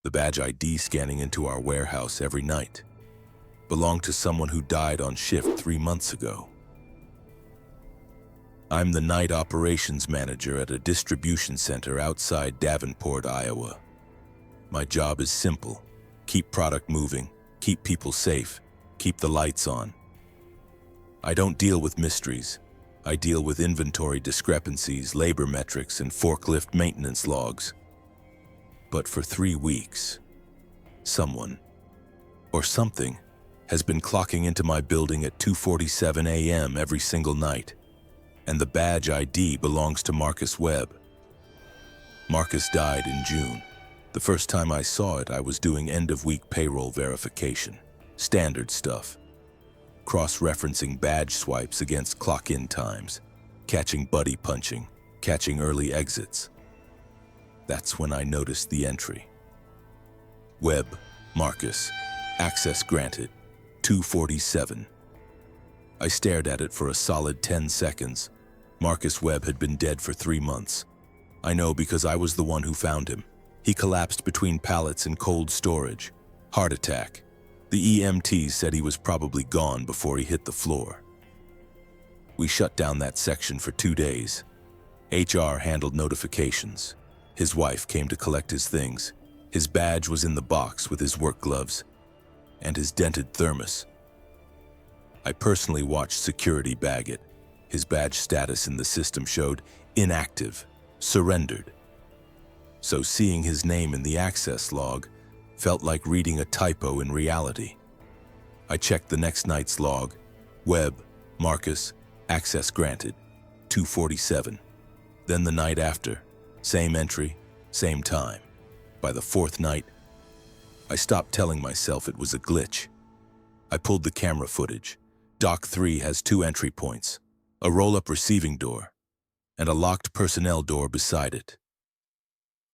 The badge ID scanning into our warehouse every night belonged to someone who died on shift 3 months ago. I'm the night operations manager at a distribution center outside Davenport, Iowa. My job is simple: keep product moving, keep people safe, keep the lights on. I don't deal with mysteries. I deal with inventory discrepancies, labor metrics, and forklift maintenance logs. But for 3 weeks, someone or something has been clocking into my building at 2:47 a.m. every single night, and the badge ID belongs to Marcus Webb. Marcus died in June. The first time I saw it, I was doing end-of-week payroll verification. Standard stuff. Cross-referencing badge swipes against clock-in times, catching buddy punching, catching early exits. That's when I noticed the entry. Webb, Marcus, access granted, 2:47. I stared at it for a solid 10 seconds. Marcus Webb had been dead for 3 months. I know because I was the one who found him. He collapsed between pallets in cold storage. Heart attack. The EMTs said he was probably gone before he hit the floor. We shut down that section for 2 days. HR handled notifications. His wife came to collect his things. His badge was in the box with his work gloves and his dented thermos. I personally watched security bag it. His badge status in the system showed inactive, surrendered. So seeing his name in the access log felt like reading a typo in reality. I checked the next night's log. Webb, Marcus, access granted, 2:47. Then the night after, same entry, same time. By the 4th night, I stopped telling myself it was a glitch. I pulled the camera footage. Dock 3 has 2 entry points, a roll-up receiving door, and a locked personnel door beside it.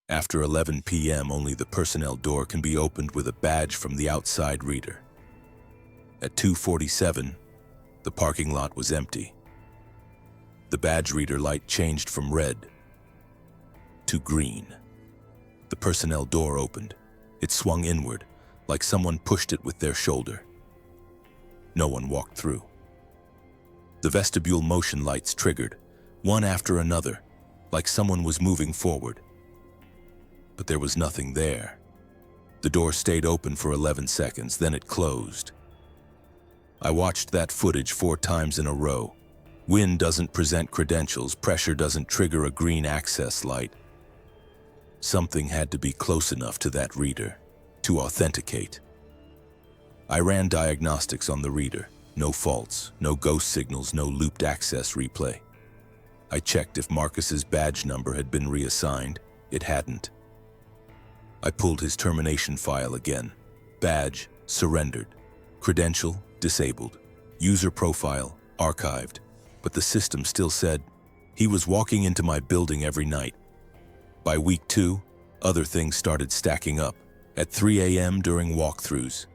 After 11 p.m., only the personnel door can be opened with a badge from the outside reader. At 2:47, the parking lot was empty. The badge reader light changed from red to green. The personnel door opened. It swung inward, like someone pushed it with their shoulder. No one walked through. The vestibule motion lights triggered, one after another, like someone was moving forward. But there was nothing there. The door stayed open for 11 seconds, then it closed. I watched that footage 4 times in a row. Wind doesn't present credentials, pressure doesn't trigger a green access light. Something had to be close enough to that reader to authenticate. I ran diagnostics on the reader. No faults, no ghost signals, no looped access replay. I checked if Marcus's badge number had been reassigned. It hadn't. I pulled his termination file again. Badge, surrendered. Credential, disabled. User profile, archived. But the system still said he was walking into my building every night. By week 2, other things started stacking up. At 3 a.m. during walkthroughs,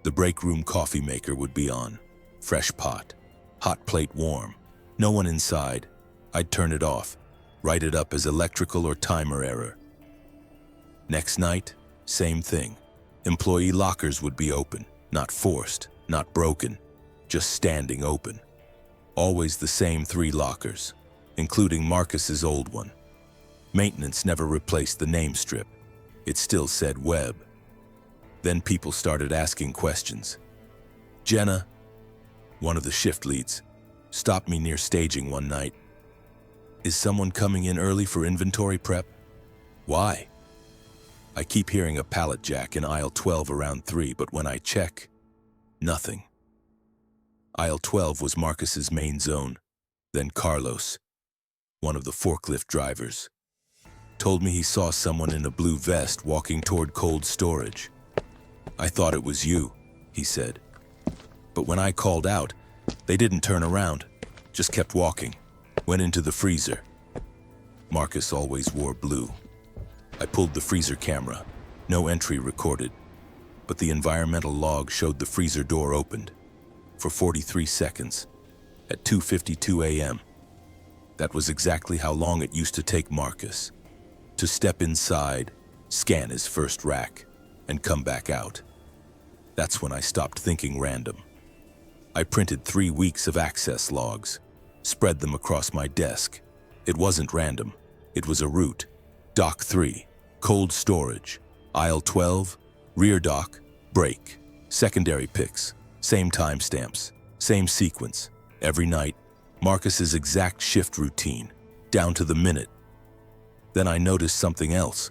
the break room coffee maker would be on. Fresh pot. Hot plate warm. No one inside. I'd turn it off. Write it up as electrical or timer error. Next night, same thing. Employee lockers would be open. Not forced, not broken. Just standing open. Always the same 3 lockers, including Marcus's old one. Maintenance never replaced the name strip. It still said Webb. Then people started asking questions. Jenna, one of the shift leads, stopped me near staging one night. Is someone coming in early for inventory prep? Why? I keep hearing a pallet jack in aisle 12 around 3, but when I check, nothing. Aisle 12 was Marcus's main zone. Then Carlos, one of the forklift drivers, told me he saw someone in a blue vest walking toward cold storage. I thought it was you, he said. But when I called out, they didn't turn around, just kept walking, went into the freezer. Marcus always wore blue. I pulled the freezer camera. No entry recorded, but the environmental log showed the freezer door opened for 43 seconds at 2:52 a.m. That was exactly how long it used to take Marcus to step inside, scan his first rack, and come back out. That's when I stopped thinking random. I printed 3 weeks of access logs, spread them across my desk. It wasn't random. It was a route. Dock 3, cold storage. Aisle 12, rear dock, break. Secondary picks, same timestamps, same sequence. Every night, Marcus's exact shift routine, down to the minute. Then I noticed something else.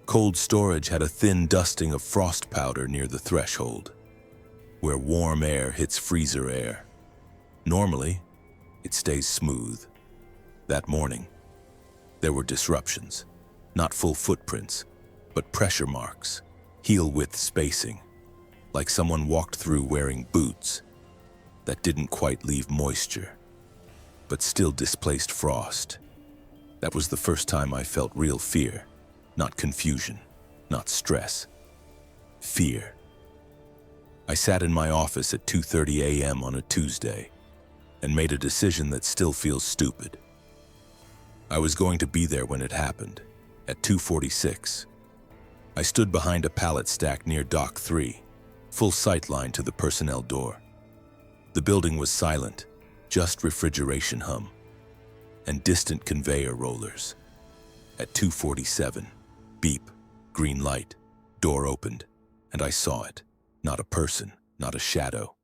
Cold storage had a thin dusting of frost powder near the threshold, where warm air hits freezer air. Normally, it stays smooth. That morning, there were disruptions. Not full footprints, but pressure marks, heel-width spacing, like someone walked through wearing boots that didn't quite leave moisture, but still displaced frost. That was the first time I felt real fear, not confusion, not stress. Fear. I sat in my office at 2:30 a.m. on a Tuesday and made a decision that still feels stupid. I was going to be there when it happened, at 2:46. I stood behind a pallet stack near Dock 3, full sightline to the personnel door. The building was silent, just refrigeration hum and distant conveyor rollers. At 2:47, beep, green light, door opened, and I saw it. Not a person, not a shadow.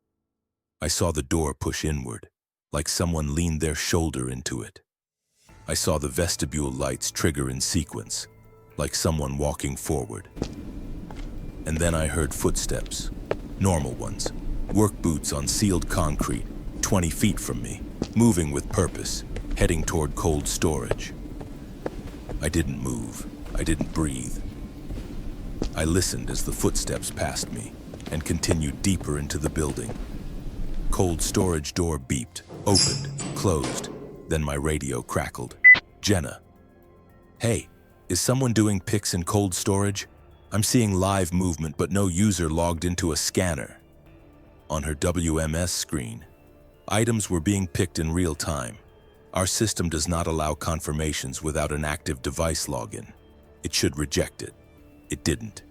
I saw the door push inward, like someone leaned their shoulder into it. I saw the vestibule lights trigger in sequence, like someone walking forward. And then I heard footsteps, normal ones, work boots on sealed concrete, 20 feet from me, moving with purpose, heading toward cold storage. I didn't move. I didn't breathe. I listened as the footsteps passed me and continued deeper into the building. Cold storage door beeped, opened, closed. Then my radio crackled. Jenna. Hey, is someone doing picks in cold storage? I'm seeing live movement but no user logged into a scanner. On her WMS screen, items were being picked in real time. Our system does not allow confirmations without an active device login. It should reject it. It didn't.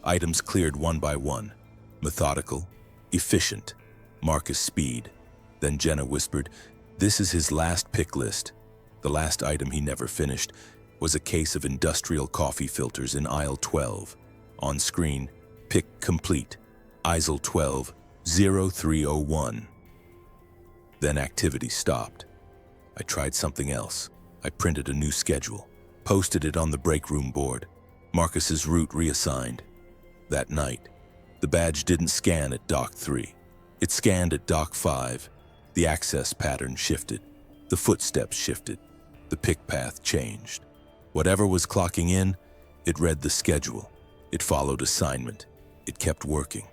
Items cleared one by one. Methodical, efficient. Marcus speed. Then Jenna whispered, "This is his last pick list." The last item he never finished was a case of industrial coffee filters in aisle 12. On screen, pick complete. Aisle 12, 0301. Then activity stopped. I tried something else. I printed a new schedule, posted it on the break room board. Marcus's route reassigned. That night, the badge didn't scan at Dock 3. It scanned at Dock 5. The access pattern shifted. The footsteps shifted. The pick path changed. Whatever was clocking in, it read the schedule. It followed assignment. It kept working.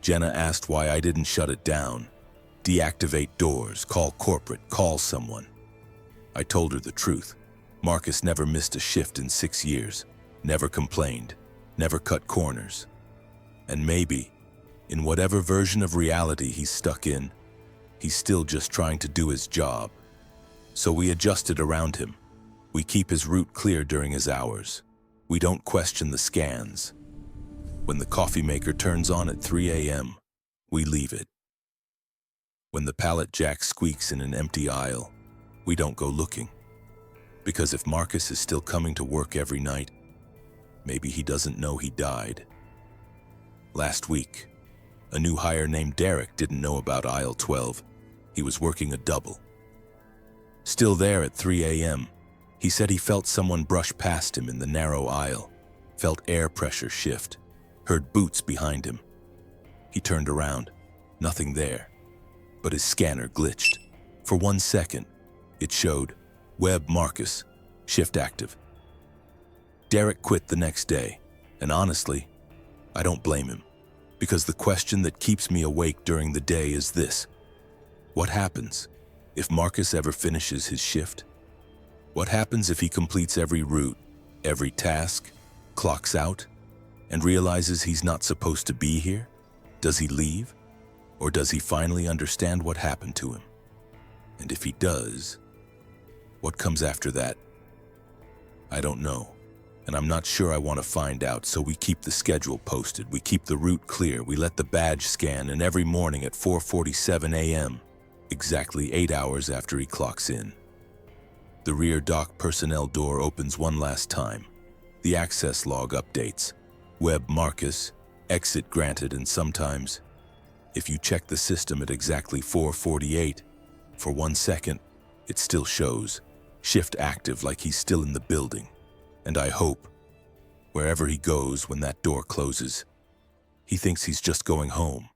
Jenna asked why I didn't shut it down. Deactivate doors, call corporate, call someone. I told her the truth. Marcus never missed a shift in 6 years, never complained, never cut corners. And maybe, in whatever version of reality he's stuck in, he's still just trying to do his job. So we adjusted around him. We keep his route clear during his hours. We don't question the scans. When the coffee maker turns on at 3 a.m., we leave it. When the pallet jack squeaks in an empty aisle, we don't go looking. Because if Marcus is still coming to work every night, maybe he doesn't know he died. Last week, a new hire named Derek didn't know about aisle 12. He was working a double. Still there at 3 a.m., he said he felt someone brush past him in the narrow aisle, felt air pressure shift, heard boots behind him. He turned around, nothing there, but his scanner glitched. For 1 second, it showed Web Marcus, shift active. Derek quit the next day, and honestly, I don't blame him, because the question that keeps me awake during the day is this: what happens if Marcus ever finishes his shift? What happens if he completes every route, every task, clocks out, and realizes he's not supposed to be here? Does he leave? Or does he finally understand what happened to him? And if he does, what comes after that? I don't know. And I'm not sure I want to find out, so we keep the schedule posted, we keep the route clear, we let the badge scan, and every morning at 4:47 a.m., exactly 8 hours after he clocks in, the rear dock personnel door opens one last time. The access log updates. Web Marcus, exit granted, and sometimes, if you check the system at exactly 4:48, for 1 second, it still shows shift active, like he's still in the building. And I hope, wherever he goes when that door closes, he thinks he's just going home.